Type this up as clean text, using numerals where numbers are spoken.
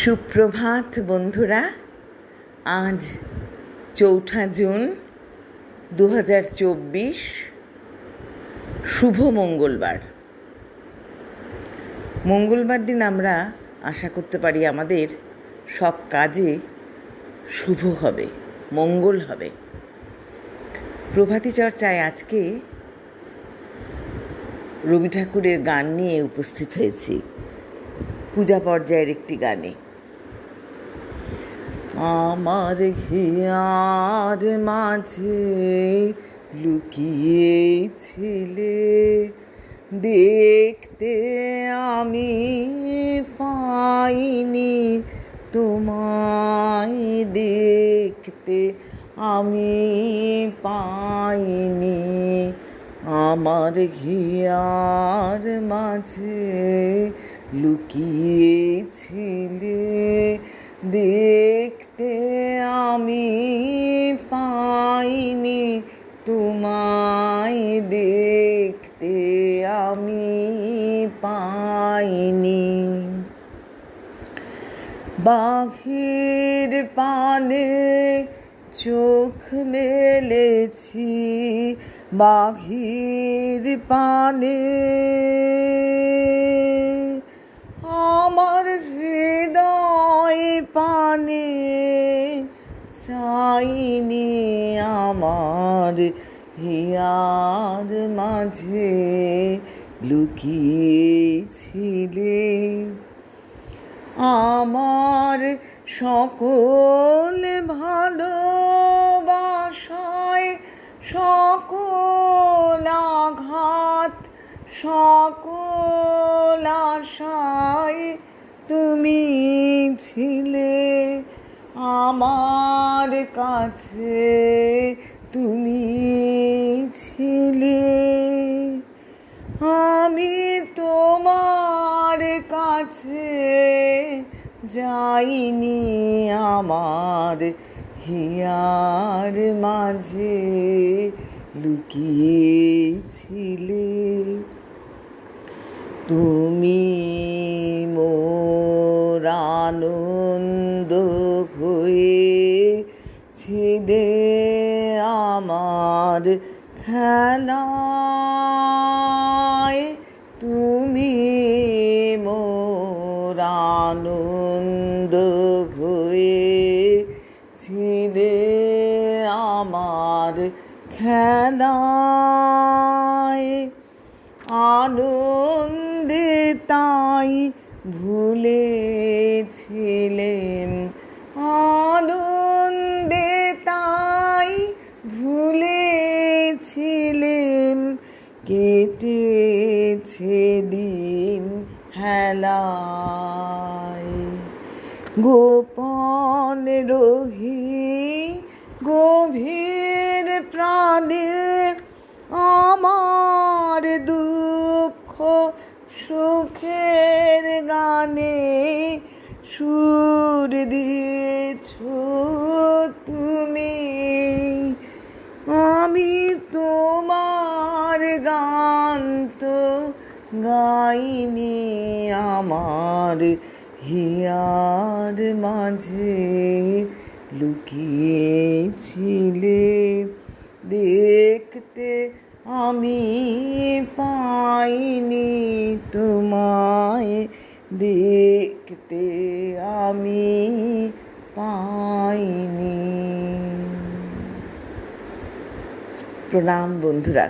সুপ্রভাত বন্ধুরা। আজ 4 জুন 2024, শুভ মঙ্গলবার। মঙ্গলবার দিন আমরা আশা করতে পারি আমাদের সব কাজে শুভ হবে, মঙ্গল হবে। প্রভাতী চর্চায় আজকে রবি ঠাকুরের গান নিয়ে উপস্থিত হয়েছি, পূজা পর্যায়ের একটি গানে। আমার হিয়ার মাঝে লুকিয়েছিলে, দেখতে আমি পাইনি তোমায়, দেখতে আমি পাইনি। আমার হিয়ার মাঝে লুকিয়েছিলে, দেখতে আমি পাইনি তোমায়, দেখতে আমি পাইনি। বাঘের পানে চোখ মেলেছি, বাঘের পানে আমার হৃদয় পানে চাইনি। আমার হিয়ার মাঝে লুকিয়েছিলে, আমার সকল ভালোবাসায়, সকল আঘাত, সকল আশায় তুমি ছিলে। আমার কাছে তুমি ছিলে, আমি তোমার কাছে যাইনি। আমার হিয়ার মাঝে লুকিয়েছিলে, তুমি মোর আনন্দ হয়েছিলে, আমার খেলায় তুমি মোর আনন্দ হয়েছিলে, আমার খেলায় আনন্দে তাই ভুলেছিলেন, আনন্দে তাই ভুলেছিলেন, কেটেছে দিন হেলায়। গোপন রহি গভীর প্রাণে আমার দুঃখ সুখের গানে সুর দিয়েছ তুমি। আমি তোমার গান তো গাইনি, আমার হিয়ার মাঝে লুকিয়েছিলে, দেখতে আমি পাইনি তোমায়, দেখতে আমি পাইনি। প্রণাম বন্ধুরা।